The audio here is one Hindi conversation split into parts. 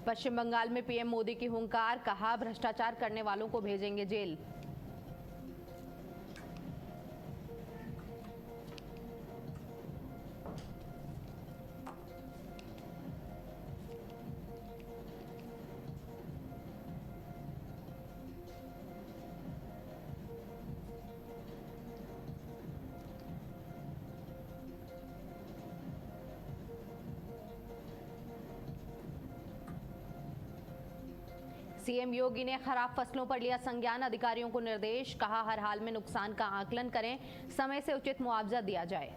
पश्चिम बंगाल में पीएम मोदी की हुंकार, कहा भ्रष्टाचार करने वालों को भेजेंगे जेल। सीएम योगी ने खराब फसलों पर लिया संज्ञान, अधिकारियों को निर्देश, कहा हर हाल में नुकसान का आकलन करें, समय से उचित मुआवजा दिया जाए।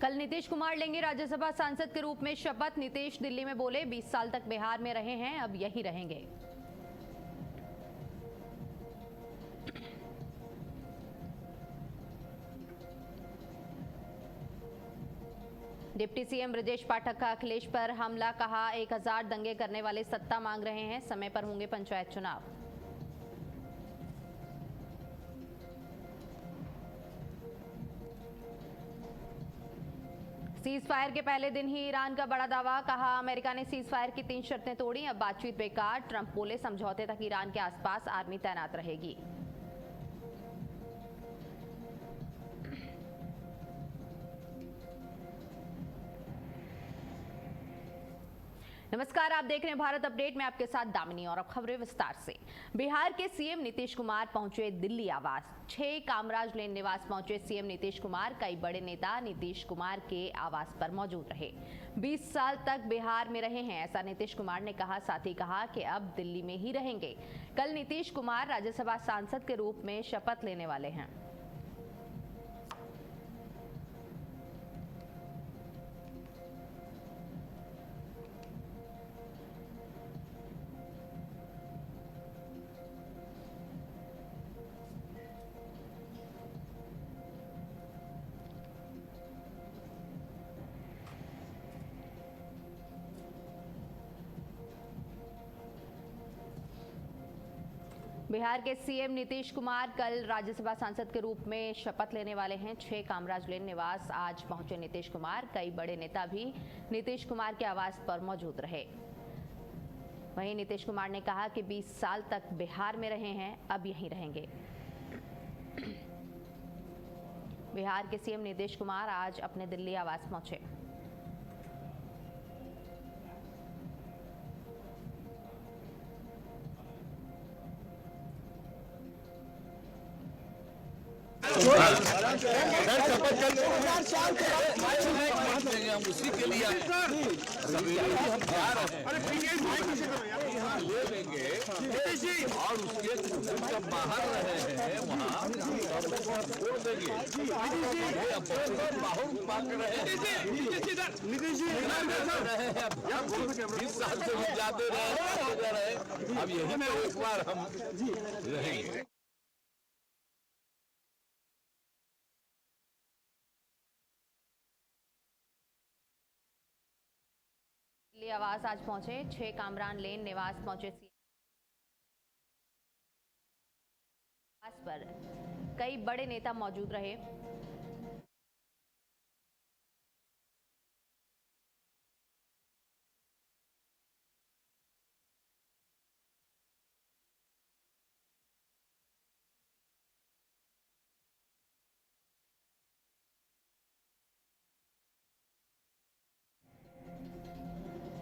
कल नीतीश कुमार लेंगे राज्यसभा सांसद के रूप में शपथ। नीतीश दिल्ली में बोले 20 साल तक बिहार में रहे हैं, अब यही रहेंगे। डिप्टी सीएम ब्रजेश पाठक का अखिलेश पर हमला, कहा 1000 दंगे करने वाले सत्ता मांग रहे हैं, समय पर होंगे पंचायत चुनाव। सीज फायर के पहले दिन ही ईरान का बड़ा दावा, कहा अमेरिका ने सीज फायर की 3 शर्तें तोड़ी, अब बातचीत बेकार। ट्रंप बोले समझौते तक ईरान के आसपास आर्मी तैनात रहेगी। नमस्कार, आप देख रहे हैं भारत अपडेट में आपके साथ दामिनी। और अब खबरें विस्तार से। बिहार के सीएम नीतीश कुमार पहुंचे दिल्ली आवास। 6 कामराज लेन निवास पहुंचे सीएम नीतीश कुमार। कई बड़े नेता नीतीश कुमार के आवास पर मौजूद रहे। 20 साल तक बिहार में रहे हैं, ऐसा नीतीश कुमार ने कहा। साथ ही कहा कि अब दिल्ली में ही रहेंगे। कल नीतीश कुमार राज्यसभा सांसद के रूप में शपथ लेने वाले हैं। बिहार के सीएम नीतीश कुमार कल राज्यसभा सांसद के रूप में शपथ लेने वाले हैं। 6 कामराज लेन निवास आज पहुंचे नीतीश कुमार। कई बड़े नेता भी नीतीश कुमार के आवास पर मौजूद रहे। वहीं नीतीश कुमार ने कहा कि 20 साल तक बिहार में रहे हैं, अब यहीं रहेंगे। बिहार के सीएम नीतीश कुमार आज अपने दिल्ली आवास पहुंचे। हम उसी के लिए हम जा रहे हैं, यहाँ ले लेंगे और उसके जब बाहर रहे हैं वहाँ छोड़ देंगे। बाहर पाक रहे हैं, 20 साल से भी जाते रहे, अब यही में एक बार हम रहेंगे। दिल्ली आवास आज पहुंचे। 6 कामरान लेन निवास पहुंचे आवास पर कई बड़े नेता मौजूद रहे।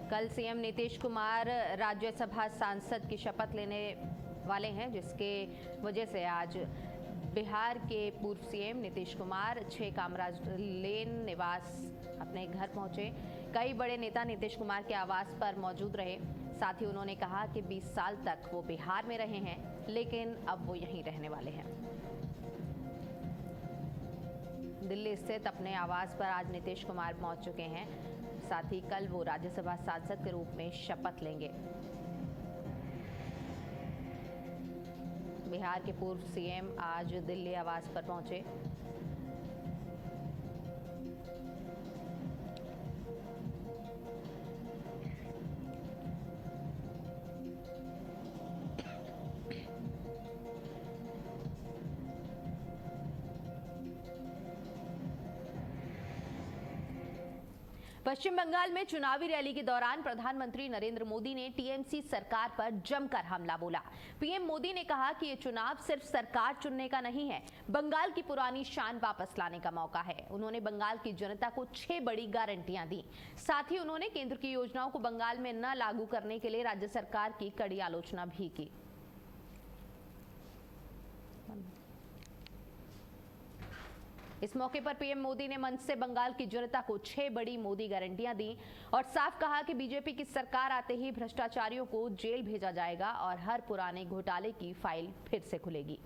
कल सीएम नीतीश कुमार राज्यसभा सांसद की शपथ लेने वाले हैं, जिसके वजह से आज बिहार के पूर्व सीएम नीतीश कुमार 6 कामराज लेन निवास अपने घर पहुंचे। कई बड़े नेता नीतीश कुमार के आवास पर मौजूद रहे। साथ ही उन्होंने कहा कि 20 साल तक वो बिहार में रहे हैं, लेकिन अब वो यहीं रहने वाले हैं। दिल्ली स्थित अपने आवास पर आज नीतीश कुमार पहुंच चुके हैं। साथ ही कल वो राज्यसभा सांसद के रूप में शपथ लेंगे। बिहार के पूर्व सीएम आज दिल्ली आवास पर पहुंचे। पश्चिम बंगाल में चुनावी रैली के दौरान प्रधानमंत्री नरेंद्र मोदी ने टीएमसी सरकार पर जमकर हमला बोला। पीएम मोदी ने कहा कि ये चुनाव सिर्फ सरकार चुनने का नहीं है, बंगाल की पुरानी शान वापस लाने का मौका है। उन्होंने बंगाल की जनता को 6 बड़ी गारंटियां दी। साथ ही उन्होंने केंद्र की योजनाओं को बंगाल में न लागू करने के लिए राज्य सरकार की कड़ी आलोचना भी की। इस मौके पर पीएम मोदी ने मंच से बंगाल की जनता को 6 बड़ी मोदी गारंटियां दी और साफ कहा कि बीजेपी की सरकार आते ही भ्रष्टाचारियों को जेल भेजा जाएगा और हर पुराने घोटाले की फाइल फिर से खुलेगी।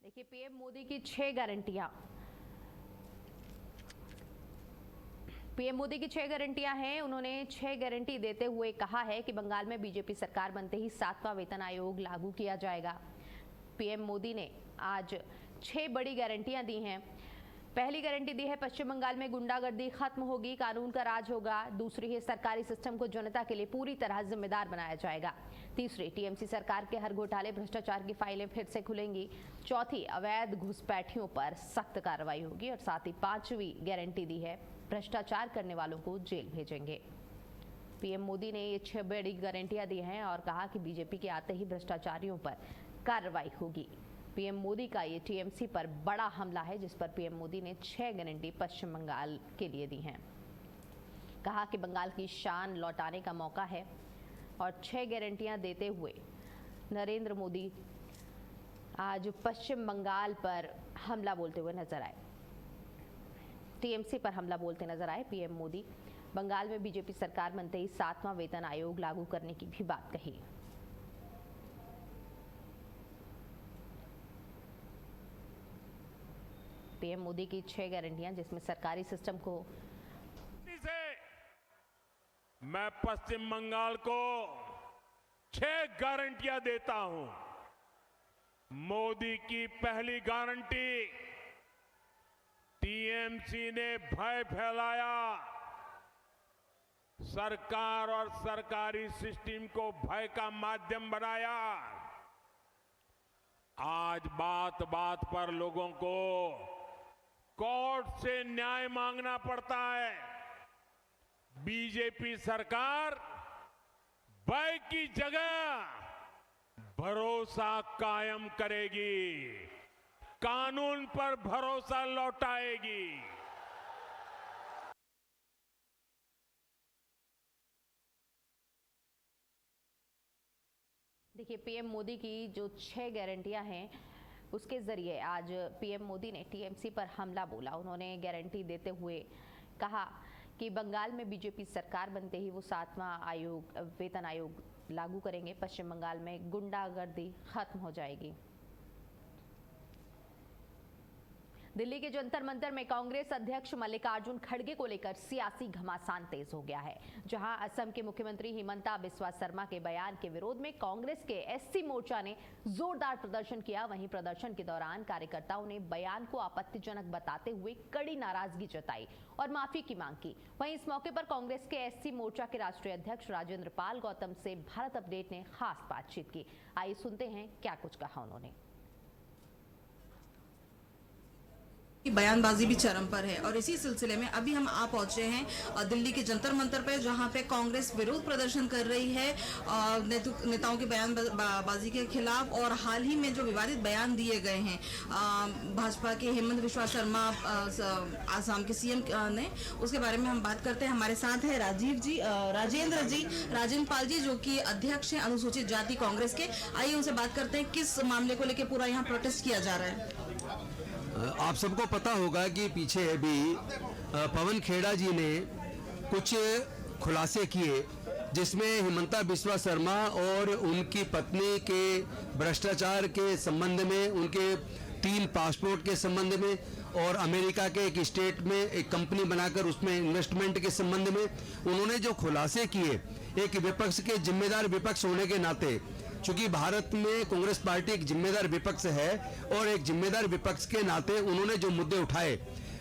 देखिए पीएम मोदी की 6 गारंटियां। पीएम मोदी की 6 गारंटियां हैं। उन्होंने 6 गारंटी देते हुए कहा है कि बंगाल में बीजेपी सरकार बनते ही 7वां वेतन आयोग लागू किया जाएगा। पीएम मोदी ने आज 6 बड़ी गारंटियां दी हैं। पहली गारंटी दी है पश्चिम बंगाल में गुंडागर्दी खत्म होगी, कानून का राज होगा। दूसरी है सरकारी सिस्टम को जनता के लिए पूरी तरह जिम्मेदार बनाया जाएगा। तीसरी, टीएमसी सरकार के हर घोटाले भ्रष्टाचार की फाइलें फिर से खुलेंगी। चौथी, अवैध घुसपैठियों पर सख्त कार्रवाई होगी। और साथ ही 5वीं गारंटी दी है भ्रष्टाचार करने वालों को जेल भेजेंगे। पीएम मोदी ने ये 6 बड़ी गारंटियां दी हैं और कहा कि बीजेपी के आते ही भ्रष्टाचारियों पर कार्रवाई होगी। पीएम मोदी का ये टीएमसी पर बड़ा हमला है, जिस पर पीएम मोदी ने 6 गारंटी पश्चिम बंगाल के लिए दी हैं। कहा कि बंगाल की शान लौटाने का मौका है और 6 गारंटियां देते हुए नरेंद्र मोदी आज पश्चिम बंगाल पर हमला बोलते हुए नजर आए। टीएमसी पर हमला बोलते नजर आए पीएम मोदी। बंगाल में बीजेपी सरकार बनते ही 7वां वेतन आयोग लागू करने की भी बात कही। पीएम मोदी की 6 गारंटियां, जिसमें सरकारी सिस्टम को मैं पश्चिम बंगाल को 6 गारंटियां देता हूं। मोदी की पहली गारंटी, टीएमसी ने भय फैलाया, सरकार और सरकारी सिस्टम को भय का माध्यम बनाया। आज बात बात पर लोगों को कोर्ट से न्याय मांगना पड़ता है। बीजेपी सरकार भय की जगह भरोसा कायम करेगी, कानून पर भरोसा लौटाएगी। देखिए पीएम मोदी की जो 6 गारंटियां हैं, उसके जरिए आज पीएम मोदी ने टीएमसी पर हमला बोला। उन्होंने गारंटी देते हुए कहा कि बंगाल में बीजेपी सरकार बनते ही वो 7वां वेतन आयोग लागू करेंगे। पश्चिम बंगाल में गुंडागर्दी खत्म हो जाएगी। दिल्ली के जंतर मंतर में कांग्रेस अध्यक्ष मल्लिकार्जुन खड़गे को लेकर सियासी घमासान तेज हो गया है। जहां असम के मुख्यमंत्री हिमंता बिस्वा शर्मा के बयान के विरोध में कांग्रेस के एससी मोर्चा ने जोरदार प्रदर्शन किया। वहीं प्रदर्शन के दौरान कार्यकर्ताओं ने बयान को आपत्तिजनक बताते हुए कड़ी नाराजगी जताई और माफी की मांग की। वहीं इस मौके पर कांग्रेस के एससी मोर्चा के राष्ट्रीय अध्यक्ष राजेंद्र पाल गौतम से भारत अपडेट ने खास बातचीत की। आइए सुनते हैं क्या कुछ कहा उन्होंने। की बयानबाजी भी चरम पर है और इसी सिलसिले में अभी हम आ पहुंचे हैं दिल्ली के जंतर मंतर पे, जहां पे कांग्रेस विरोध प्रदर्शन कर रही है नेताओं की बयानबाजी के खिलाफ। और हाल ही में जो विवादित बयान दिए गए हैं भाजपा के हेमंत बिस्वा शर्मा आसाम के सीएम ने, उसके बारे में हम बात करते हैं। हमारे साथ है राजेंद्र पाल जी, जो कि अध्यक्ष हैं अनुसूचित जाति कांग्रेस के। आइए उनसे बात करते हैं किस मामले को लेकर पूरा यहाँ प्रोटेस्ट किया जा रहा है। आप सबको पता होगा कि पीछे भी पवन खेड़ा जी ने कुछ खुलासे किए, जिसमें हिमंता बिस्वा शर्मा और उनकी पत्नी के भ्रष्टाचार के संबंध में, उनके 3 पासपोर्ट के संबंध में और अमेरिका के एक स्टेट में एक कंपनी बनाकर उसमें इन्वेस्टमेंट के संबंध में उन्होंने जो खुलासे किए, एक विपक्ष के जिम्मेदार विपक्ष होने के नाते, चूंकि भारत में कांग्रेस पार्टी एक जिम्मेदार विपक्ष है और एक जिम्मेदार विपक्ष के नाते उन्होंने जो मुद्दे उठाए,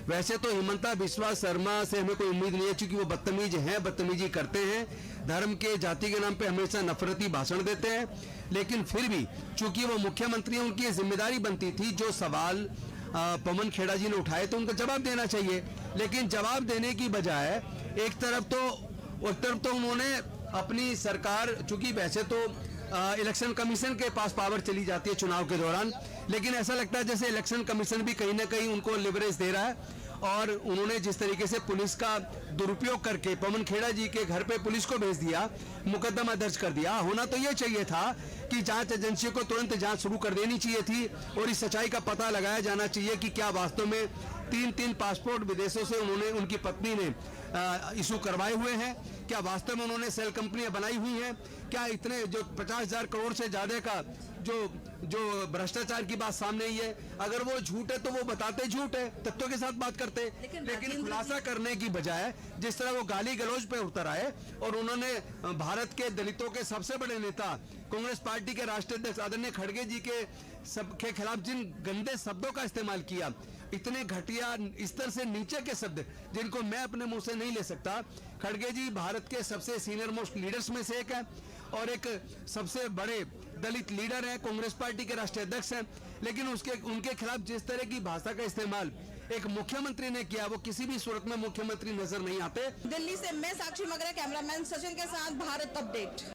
वैसे तो हिमंता बिस्वा शर्मा से हमें कोई उम्मीद नहीं है, क्योंकि वो बदतमीज हैं, बदतमीजी करते हैं, धर्म के जाति के नाम पे हमेशा नफरती भाषण देते हैं। लेकिन फिर भी चूंकि वो मुख्यमंत्री हैं, उनकी जिम्मेदारी बनती थी जो सवाल पवन खेड़ा जी ने उठाए तो उनको जवाब देना चाहिए। लेकिन जवाब देने की बजाय एक तरफ तो उन्होंने अपनी सरकार, चूंकि वैसे तो इलेक्शन कमीशन के पास पावर चली जाती है चुनाव के दौरान, लेकिन ऐसा लगता है जैसे इलेक्शन कमीशन भी कहीं ना कहीं उनको लिवरेज दे रहा है। और उन्होंने जिस तरीके से पुलिस का दुरुपयोग करके पवन खेड़ा जी के घर पे पुलिस को भेज दिया, मुकदमा दर्ज कर दिया। होना तो ये चाहिए था कि जांच एजेंसी को तुरंत जांच शुरू कर देनी चाहिए थी और इस सच्चाई का पता लगाया जाना चाहिए कि क्या वास्तव में 3 पासपोर्ट विदेशों से उनकी पत्नी ने इशू करवाए हुए हैं, क्या वास्तव में उन्होंने सेल कंपनियां बनाई हुई हैं, क्या इतने जो 50,000 करोड़ से ज्यादा का जो भ्रष्टाचार की बात सामने आई है, अगर वो झूठ है तो वो बताते झूठ है, तथ्यों के साथ बात करते। लेकिन खुलासा करने की बजाय जिस तरह वो गाली गलौज पे उतर आए और उन्होंने भारत के दलितों के सबसे बड़े नेता कांग्रेस पार्टी के राष्ट्रीय अध्यक्ष आदरणीय खड़गे जी के खिलाफ जिन गंदे शब्दों का इस्तेमाल किया, इतने घटिया स्तर से नीचे के शब्द जिनको मैं अपने मुंह से नहीं ले सकता। खड़गे जी भारत के सबसे सीनियर मोस्ट लीडर्स में से एक है और एक सबसे बड़े दलित लीडर हैं, कांग्रेस पार्टी के राष्ट्रीय अध्यक्ष हैं, लेकिन उनके खिलाफ जिस तरह की भाषा का इस्तेमाल एक मुख्यमंत्री ने किया, वो किसी भी सूरत में मुख्यमंत्री नजर नहीं आते। दिल्ली से मैं साक्षी मगरा, कैमरामैन सचिन के साथ भारत अपडेट।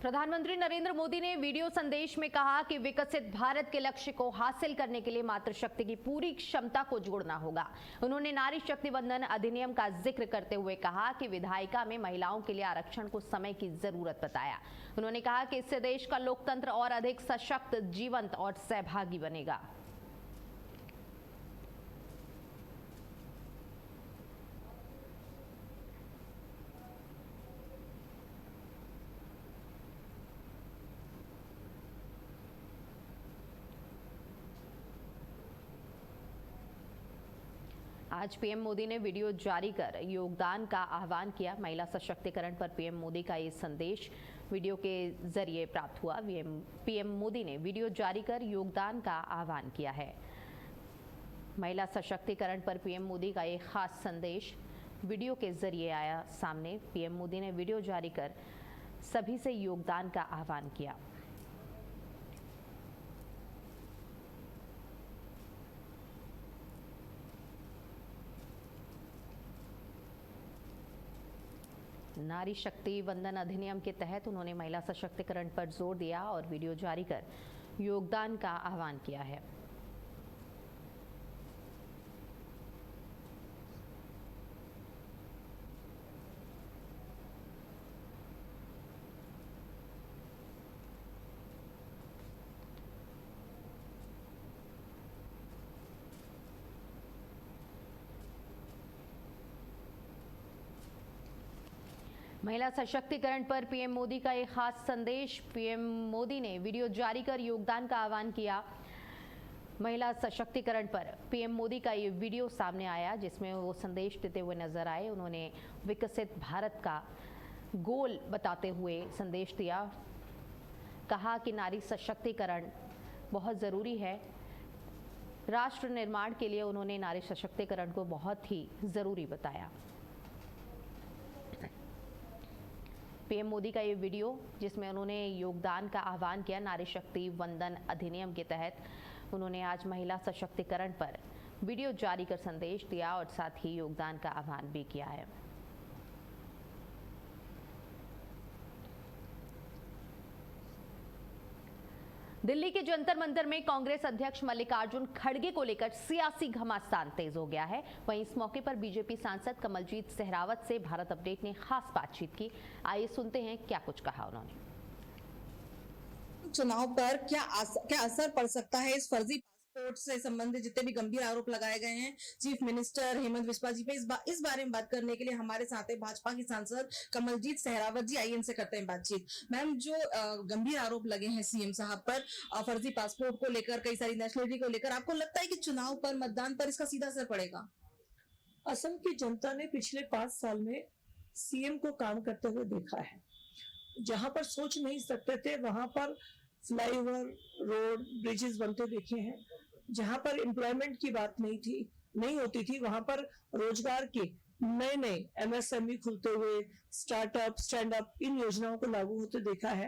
प्रधानमंत्री नरेंद्र मोदी ने वीडियो संदेश में कहा कि विकसित भारत के लक्ष्य को हासिल करने के लिए मातृशक्ति की पूरी क्षमता को जोड़ना होगा। उन्होंने नारी शक्ति वंदन अधिनियम का जिक्र करते हुए कहा कि विधायिका में महिलाओं के लिए आरक्षण को समय की जरूरत बताया। उन्होंने कहा कि इससे देश का लोकतंत्र और अधिक सशक्त, जीवंत और सहभागी बनेगा। आज पीएम मोदी ने वीडियो जारी कर योगदान का आह्वान किया। महिला सशक्तिकरण पर पीएम मोदी का ये संदेश वीडियो के जरिए प्राप्त हुआ। पीएम मोदी ने वीडियो जारी कर योगदान का आह्वान किया है। महिला सशक्तिकरण पर पीएम मोदी का एक खास संदेश वीडियो के जरिए आया सामने। पीएम मोदी ने वीडियो जारी कर सभी से योगदान का आह्वान किया। नारी शक्ति वंदन अधिनियम के तहत उन्होंने महिला सशक्तिकरण पर जोर दिया और वीडियो जारी कर योगदान का आह्वान किया है। महिला सशक्तिकरण पर पीएम मोदी का एक खास संदेश। पीएम मोदी ने वीडियो जारी कर योगदान का आह्वान किया। महिला सशक्तिकरण पर पीएम मोदी का ये वीडियो सामने आया जिसमें वो संदेश देते हुए नजर आए। उन्होंने विकसित भारत का गोल बताते हुए संदेश दिया। कहा कि नारी सशक्तिकरण बहुत ज़रूरी है। राष्ट्र निर्माण के लिए उन्होंने नारी सशक्तिकरण को बहुत ही ज़रूरी बताया। पीएम मोदी का ये वीडियो जिसमें उन्होंने योगदान का आह्वान किया नारी शक्ति वंदन अधिनियम के तहत उन्होंने आज महिला सशक्तिकरण पर वीडियो जारी कर संदेश दिया और साथ ही योगदान का आह्वान भी किया है। दिल्ली के जंतर मंतर में कांग्रेस अध्यक्ष मल्लिकार्जुन खड़गे को लेकर सियासी घमासान तेज हो गया है। वहीं इस मौके पर बीजेपी सांसद कमलजीत सहरावत से भारत अपडेट ने खास बातचीत की। आइए सुनते हैं क्या कुछ कहा उन्होंने। चुनाव पर क्या असर पड़ सकता है इस फर्जी पासपोर्ट से संबंधित जितने भी गंभीर आरोप लगाए गए हैं चीफ मिनिस्टर हेमंत बिस्वा जी पे, इस बारे में बात करने के लिए हमारे साथ है भाजपा की सांसद कमलजीत सहरावत जी। आइए इनसे करते हैं बातचीत। मैम, जो गंभीर आरोप लगे हैं सीएम साहब पर फर्जी पासपोर्ट को लेकर, कई सारी नेशनलिटी को लेकर, आपको लगता है कि चुनाव पर, मतदान पर इसका सीधा असर पड़ेगा? असम की जनता ने पिछले 5 साल में सीएम को काम करते हुए देखा है। जहां पर सोच नहीं सकते थे वहां पर फ्लाईओवर, रोड, ब्रिजेस बनते देखे हैं। जहां पर एम्प्लॉयमेंट की बात नहीं होती थी वहां पर रोजगार के नए एमएसएमई खुलते हुए, स्टार्टअप, स्टैंड अप, इन योजनाओं को लागू होते देखा है।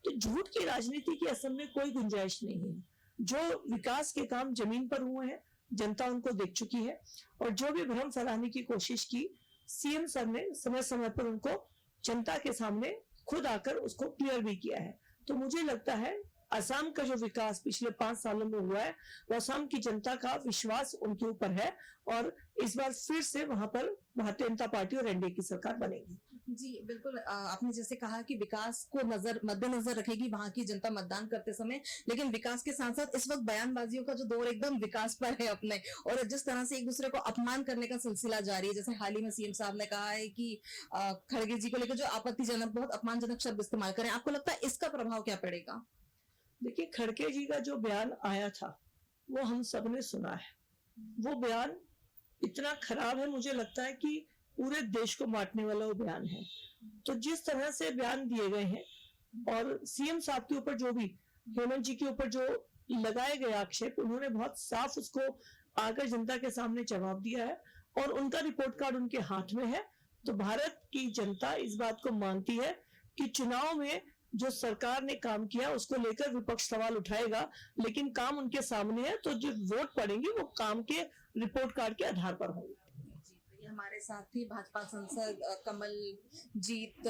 तो झूठ की राजनीति की असम में कोई गुंजाइश नहीं है। जो विकास के काम जमीन पर हुए हैं जनता उनको देख चुकी है, और जो भी भ्रम फैलाने की कोशिश की सीएम सर ने समय समय पर उनको जनता के सामने खुद आकर उसको क्लियर भी किया है। तो मुझे लगता है असम का जो विकास पिछले 5 सालों में हुआ है वो असम की जनता का विश्वास उनके ऊपर है, और इस बार फिर से वहां पर भारतीय जनता पार्टी और एनडीए की सरकार बनेगी। जी बिल्कुल, आपने जैसे कहा कि विकास को मद्देनजर रखेगी वहां की जनता मतदान करते समय, लेकिन विकास के साथ साथ इस वक्त बयानबाजियों का जो दौर एकदम विकास पर है अपने, और जिस तरह से एक दूसरे को अपमान करने का सिलसिला जारी है। जैसे हाल ही में सीएम साहब ने कहा है कि खड़गे जी को लेकर जो आपत्तिजनक, बहुत अपमानजनक शब्द इस्तेमाल करें, आपको लगता है इसका प्रभाव क्या पड़ेगा? देखिए, खड़गे जी का जो बयान आया था वो हम सबने सुना है। वो बयान इतना खराब है, मुझे लगता है कि पूरे देश को बांटने वाला वो बयान है। तो जिस तरह से बयान दिए गए हैं, और सीएम साहब के ऊपर जो भी, हेमंत जी के ऊपर जो लगाए गए आक्षेप, उन्होंने बहुत साफ उसको आकर जनता के सामने जवाब दिया है, और उनका रिपोर्ट कार्ड उनके हाथ में है। तो भारत की जनता इस बात को मानती है कि चुनाव में जो सरकार ने काम किया उसको लेकर विपक्ष सवाल उठाएगा, लेकिन काम उनके सामने है। तो जो वोट पड़ेंगे वो काम के रिपोर्ट कार्ड के आधार पर होंगे। हमारे साथ ही भाजपा सांसद कमलजीत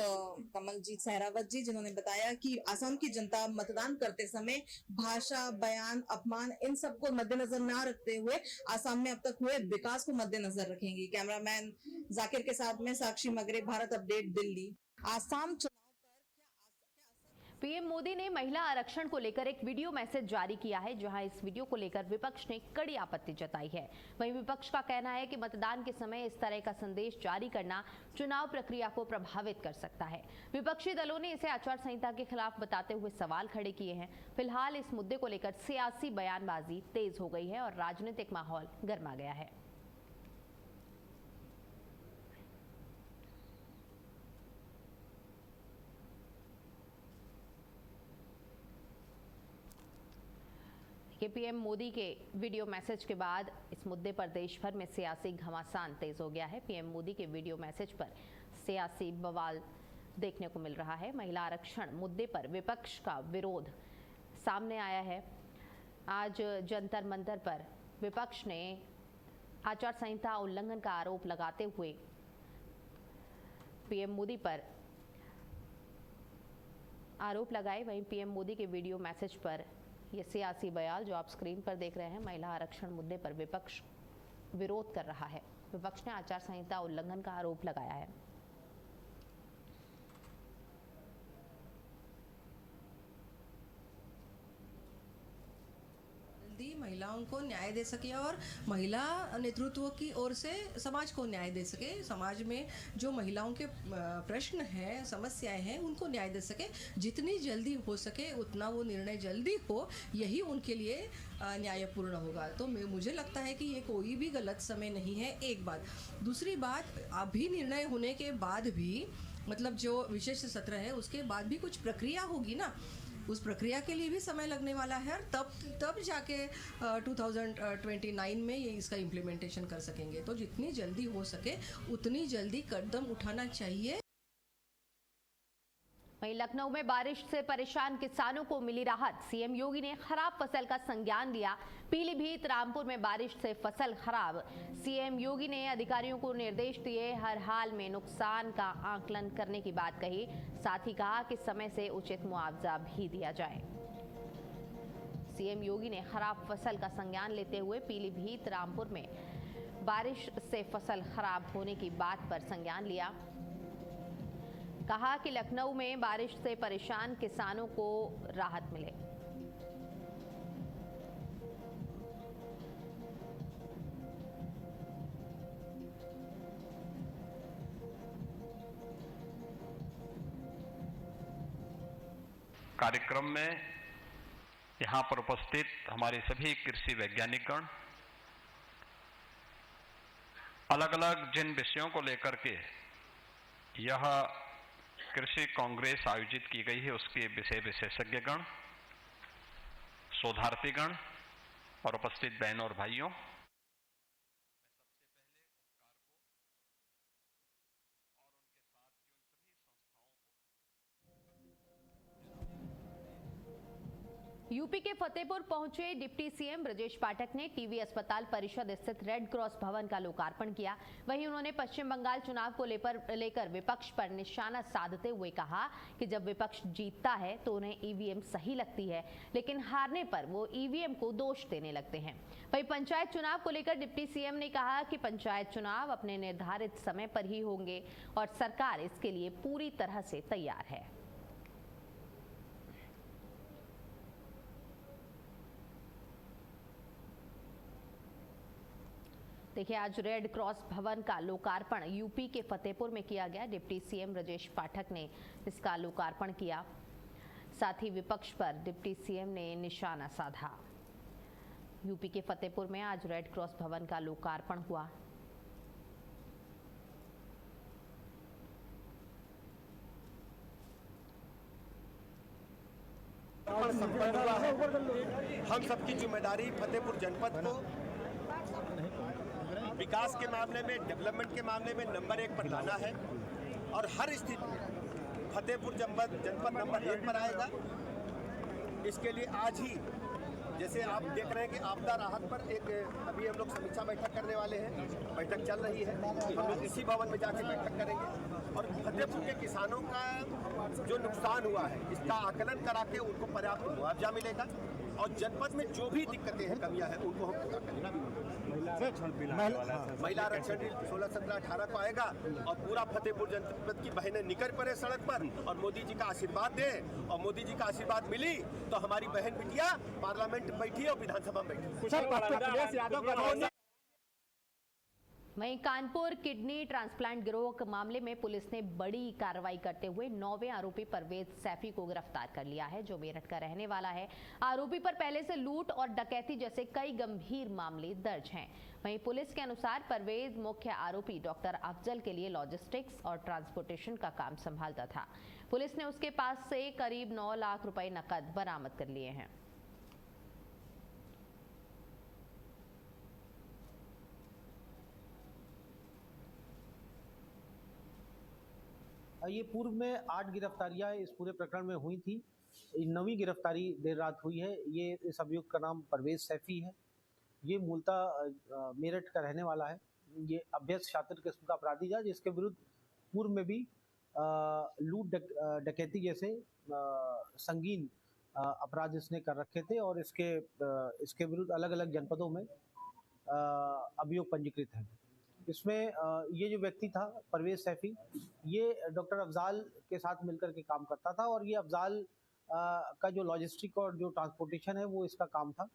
सहरावत जी, जिन्होंने बताया कि असम की जनता मतदान करते समय भाषा, बयान, अपमान, इन सबको मद्देनजर न रखते हुए असम में अब तक हुए विकास को मद्देनजर रखेंगी। कैमरामैन जाकिर के साथ में साक्षी मगरे, भारत अपडेट, दिल्ली। आसाम पीएम मोदी ने महिला आरक्षण को लेकर एक वीडियो मैसेज जारी किया है, जहां इस वीडियो को लेकर विपक्ष ने कड़ी आपत्ति जताई है। वहीं विपक्ष का कहना है कि मतदान के समय इस तरह का संदेश जारी करना चुनाव प्रक्रिया को प्रभावित कर सकता है। विपक्षी दलों ने इसे आचार संहिता के खिलाफ बताते हुए सवाल खड़े किए हैं। फिलहाल इस मुद्दे को लेकर सियासी बयानबाजी तेज हो गई है और राजनीतिक माहौल गर्मा गया है। पीएम मोदी के वीडियो मैसेज के बाद इस मुद्दे पर देश भर में सियासी घमासान तेज हो गया है। पीएम मोदी के वीडियो मैसेज पर सियासी बवाल देखने को मिल रहा है। महिला आरक्षण मुद्दे पर विपक्ष का विरोध सामने आया है। आज जंतर मंतर पर विपक्ष ने आचार संहिता उल्लंघन का आरोप लगाते हुए पीएम मोदी पर आरोप लगाए। वहीं पीएम मोदी के वीडियो मैसेज पर ये सियासी बयान जो आप स्क्रीन पर देख रहे हैं, महिला आरक्षण मुद्दे पर विपक्ष विरोध कर रहा है। विपक्ष ने आचार संहिता उल्लंघन का आरोप लगाया है। महिलाओं को न्याय दे सके और महिला नेतृत्व की ओर से समाज को न्याय दे सके, समाज में जो महिलाओं के प्रश्न हैं, समस्याएं हैं, उनको न्याय दे सके। जितनी जल्दी हो सके उतना वो निर्णय जल्दी हो, यही उनके लिए न्यायपूर्ण होगा। तो मुझे लगता है कि ये कोई भी गलत समय नहीं है, एक बात। दूसरी बात, अभी निर्णय होने के बाद भी, मतलब जो विशेष सत्र है उसके बाद भी कुछ प्रक्रिया होगी ना, उस प्रक्रिया के लिए भी समय लगने वाला है, और तब जाके 2029 में ये इसका इम्प्लीमेंटेशन कर सकेंगे। तो जितनी जल्दी हो सके उतनी जल्दी कदम उठाना चाहिए। वहीं लखनऊ में बारिश से परेशान किसानों को मिली राहत। सीएम योगी ने खराब फसल का संज्ञान लिया। पीलीभीत रामपुर में बारिश से फसल खराब। सीएम योगी ने अधिकारियों को निर्देश दिए, हर हाल में नुकसान का आकलन करने की बात कही। साथ ही कहा कि समय से उचित मुआवजा भी दिया जाए। सीएम योगी ने खराब फसल का संज्ञान लेते हुए पीलीभीत रामपुर में बारिश से फसल खराब होने की बात पर संज्ञान लिया। कहा कि लखनऊ में बारिश से परेशान किसानों को राहत मिले। कार्यक्रम में यहाँ पर उपस्थित हमारे सभी कृषि वैज्ञानिकगण अलग अलग जिन विषयों को लेकर के यह कृषि कांग्रेस आयोजित की गई है उसके विषय विशेषज्ञगण, शोधार्थीगण और उपस्थित बहनों और भाइयों, यूपी के फतेहपुर पहुंचे डिप्टी सीएम ब्रजेश पाठक ने टीबी अस्पताल परिषद स्थित रेड क्रॉस भवन का लोकार्पण किया। वहीं उन्होंने पश्चिम बंगाल चुनाव को लेकर विपक्ष पर निशाना साधते हुए कहा कि जब विपक्ष जीतता है तो उन्हें ईवीएम सही लगती है, लेकिन हारने पर वो ईवीएम को दोष देने लगते हैं। वहीं पंचायत चुनाव को लेकर डिप्टी सीएम ने कहा कि पंचायत चुनाव अपने निर्धारित समय पर ही होंगे और सरकार इसके लिए पूरी तरह से तैयार है। देखिए, आज रेड क्रॉस भवन का लोकार्पण यूपी के फतेहपुर में किया गया। डिप्टी सीएम ब्रजेश पाठक ने इसका लोकार्पण किया। साथ ही विपक्ष पर डिप्टी सीएम ने निशाना साधा। यूपी के फतेहपुर में आज रेड क्रॉस भवन का लोकार्पण हुआ। हम सबकी जिम्मेदारी फतेहपुर जनपद को विकास के मामले में, डेवलपमेंट के मामले में नंबर 1 पर लाना है और हर स्थिति में फतेहपुर जनपद नंबर 1 पर आएगा। इसके लिए आज ही जैसे आप देख रहे हैं कि आपदा राहत पर एक अभी हम लोग समीक्षा बैठक करने वाले हैं। बैठक चल रही है, हम लोग इसी भवन में जाके बैठक करेंगे और फतेहपुर के किसानों का जो नुकसान हुआ है इसका आकलन करा के उनको पर्याप्त मुआवजा मिलेगा और जनपद में जो भी दिक्कतें हैं, कमियां हैं, उनको हम पूरा करेंगे। महिला आरक्षण 16, 17, 18 को आएगा और पूरा फतेहपुर जनपद की बहनें निकल पड़े सड़क पर और मोदी जी का आशीर्वाद दें। और मोदी जी का आशीर्वाद मिली तो हमारी बहन बिटिया पार्लियामेंट में बैठी और विधानसभा में बैठी। वहीं कानपुर किडनी ट्रांसप्लांट गिरोह के मामले में पुलिस ने बड़ी कार्रवाई करते हुए 9वें आरोपी परवेज सैफी को गिरफ्तार कर लिया है, जो मेरठ का रहने वाला है। आरोपी पर पहले से लूट और डकैती जैसे कई गंभीर मामले दर्ज हैं। वहीं पुलिस के अनुसार परवेज मुख्य आरोपी डॉक्टर अफजल के लिए लॉजिस्टिक्स और ट्रांसपोर्टेशन का काम संभालता था। पुलिस ने उसके पास से करीब 9 लाख रुपए नकद बरामद कर लिए हैं। ये पूर्व में 8 गिरफ्तारियां इस पूरे प्रकरण में हुई थी। 9वीं गिरफ्तारी देर रात हुई है। ये इस अभियुक्त का नाम परवेज सैफी है। ये मूलतः मेरठ का रहने वाला है। ये अभ्यस्त शातिर किस्म का अपराधी था, जिसके विरुद्ध पूर्व में भी लूट डकैती जैसे संगीन अपराध इसने कर रखे थे और इसके विरुद्ध अलग अलग जनपदों में अभियोग पंजीकृत हैं। इसमें ये जो व्यक्ति था परवेज सैफी, ये डॉक्टर अफजाल के साथ मिलकर के काम करता था और ये अफजाल का जो लॉजिस्टिक और जो ट्रांसपोर्टेशन है वो इसका काम था।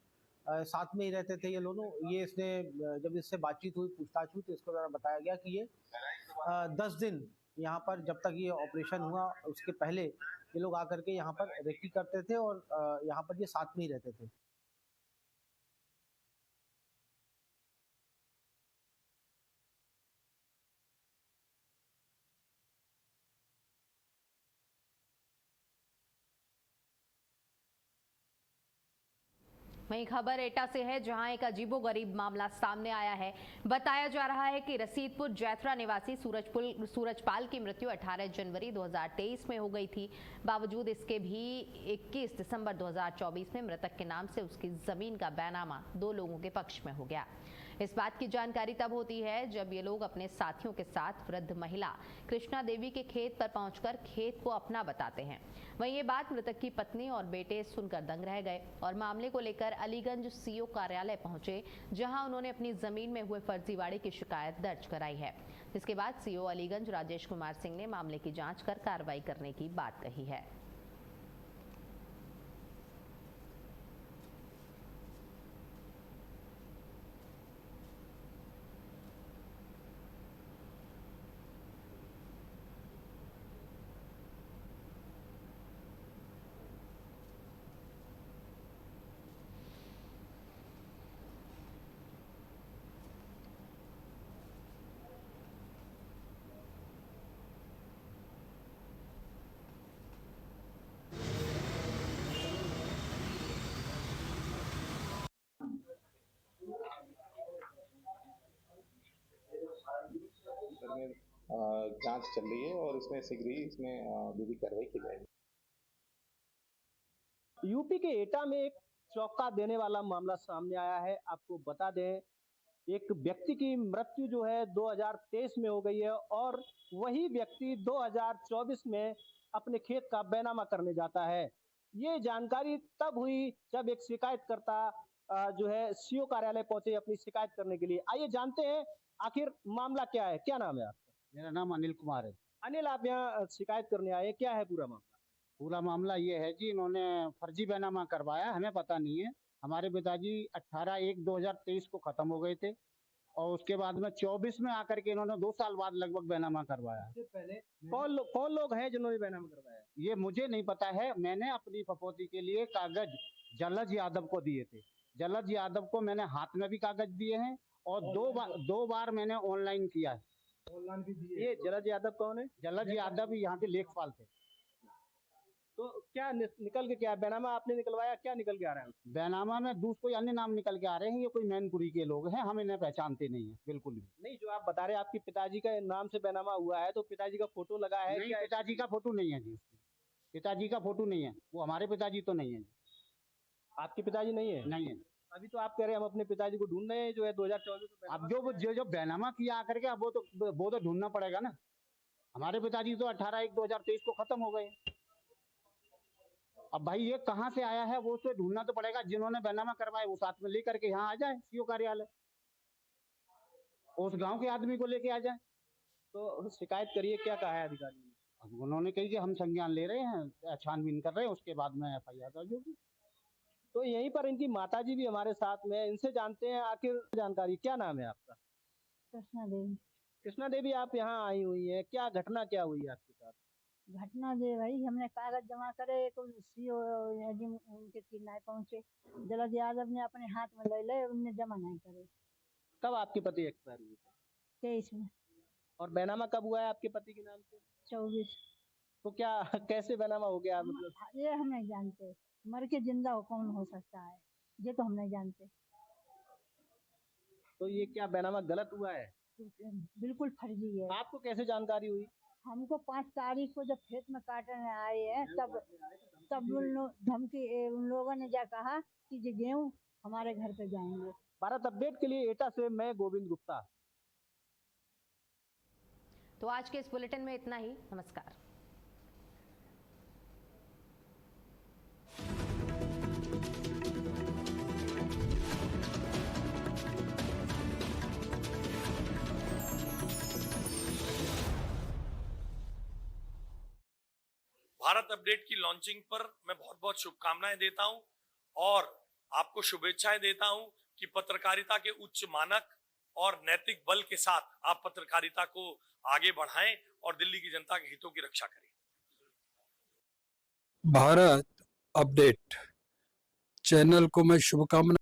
साथ में ही रहते थे ये दोनों। ये इसने जब इससे बातचीत हुई, पूछताछ हुई, तो इसको द्वारा बताया गया कि ये 10 दिन यहाँ पर जब तक ये ऑपरेशन हुआ उसके पहले ये लोग आकर के यहाँ पर रेकी करते थे और यहाँ पर ये साथ में ही रहते थे। वहीं खबर एटा से है, जहां एक अजीबोगरीब मामला सामने आया है। बताया जा रहा है कि रसीदपुर जैथरा निवासी सूरजपाल की मृत्यु 18 जनवरी 2023 में हो गई थी। बावजूद इसके भी 21 दिसंबर 2024 में मृतक के नाम से उसकी जमीन का बैनामा 2 लोगों के पक्ष में हो गया। इस बात की जानकारी तब होती है जब ये लोग अपने साथियों के साथ वृद्ध महिला कृष्णा देवी के खेत पर पहुंचकर खेत को अपना बताते हैं। वहीं ये बात मृतक की पत्नी और बेटे सुनकर दंग रह गए और मामले को लेकर अलीगंज सीओ कार्यालय पहुंचे, जहां उन्होंने अपनी जमीन में हुए फर्जीवाड़े की शिकायत दर्ज कराई है। जिसके बाद सीओ अलीगंज राजेश कुमार सिंह ने मामले की जांच कर कार्रवाई करने की बात कही है। जांच चल रही है और इसमें शीघ्र ही इसमें विधि कार्रवाई की जाएगी। यूपी के एटा में एक चौंका देने वाला मामला सामने आया है। आपको बता दें, एक व्यक्ति की मृत्यु जो है 2023 में हो गई है और वही व्यक्ति 2024 में अपने खेत का बैनामा करने जाता है। ये जानकारी तब हुई जब एक शिकायतकर्ता जो है सीओ कार्यालय पहुंचे अपनी शिकायत करने के लिए। आइए जानते हैं आखिर मामला क्या है। क्या नाम है आपका? मेरा नाम अनिल कुमार है। अनिल, आप यहाँ शिकायत करने आए, क्या है पूरा मामला? पूरा मामला ये है जी, इन्होंने फर्जी बैनामा करवाया, हमें पता नहीं है। हमारे पिताजी 18/1/2023 को खत्म हो गए थे और उसके बाद में 24 में आकर के इन्होंने 2 साल बाद लगभग बैनामा करवाया। पहले कौन लोग हैं जिन्होंने बैनामा करवाया? ये मुझे नहीं पता है। मैंने अपनी फफोती के लिए कागज जलज यादव को दिए थे। जलज यादव को मैंने हाथ में भी कागज दिए हैं और दो बार मैंने ऑनलाइन किया है। ऑनलाइन भी दिए। ये जलज यादव कौन है? जलज यादव यहाँ के लेखपाल थे। तो क्या निकल के क्या बैनामा आपने निकलवाया, क्या निकल के आ रहा है? बैनामा में दूसरे कोई अन्य नाम निकल के आ रहे हैं। ये कोई मैनपुरी के लोग हैं, हम इन्हें पहचानते नहीं है बिल्कुल भी। नहीं, जो आप बता रहे हैं आपके पिताजी का नाम से बैनामा हुआ है, तो पिताजी का फोटो लगा है? नहीं, पिताजी का फोटो नहीं है जी। पिताजी का फोटो नहीं है, वो हमारे पिताजी तो नहीं है। आपके पिताजी नहीं है? नहीं है। अभी तो आप कह रहे हैं हम अपने पिताजी को ढूंढ रहे हैं, जो है 2024 में। अब जो बैनामा किया आकर के, अब वो तो ढूंढना पड़ेगा ना। हमारे पिताजी तो 18/1/2023 को खत्म हो गए। अब भाई ये कहाँ से आया है वो तो ढूंढना तो पड़ेगा। जिन्होंने बैनामा करवाए वो साथ में लेकर के यहाँ आ जाए सीओ कार्यालय, उस गांव के आदमी को लेके आ जाए। तो शिकायत करिए, क्या कहा है अधिकारी ने? उन्होंने कही कि हम संज्ञान ले रहे हैं, छानबीन कर रहे हैं, उसके बाद में FIR दर्ज होगी। तो यहीं पर इनकी माताजी भी हमारे साथ में, इनसे जानते हैं आखिर जानकारी। क्या नाम है आपका? कृष्णा देवी। कृष्णा देवी, आप यहाँ आई हुई हैं, क्या घटना क्या हुई आपके साथ? घटना दे भाई, हमने कागज जमा करे, सीओ उनके किनारे पहुंचे, जलज यादव ने अपने हाथ में ले ले, उनने जमा नहीं करे। कब आपके पति एक्सपायर हुए थे? 23 में। और बैनामा कब हुआ है आपके पति के नाम से? 24। तो क्या कैसे बैनामा हो गया? मतलब ये हम नहीं जानते, मर के जिंदा हो कौन हो सकता है, ये तो हम नहीं जानते। तो ये क्या बैनामा गलत हुआ है? बिल्कुल फर्जी है। आपको कैसे जानकारी हुई? हमको 5 तारीख को जब खेत में काटने आए हैं तब उन लोगों ने जा कहा कि ये गेहूँ हमारे घर पे जाएंगे। भारत अपडेट के लिए एटा से मैं गोविंद गुप्ता। तो आज के इस बुलेटिन में इतना ही। नमस्कार। भारत अपडेट की लॉन्चिंग पर मैं बहुत बहुत शुभकामनाएं देता हूं और आपको शुभेच्छाएं देता हूं कि पत्रकारिता के उच्च मानक और नैतिक बल के साथ आप पत्रकारिता को आगे बढ़ाएं और दिल्ली की जनता के हितों की रक्षा करें। भारत अपडेट चैनल को मैं शुभकामनाएं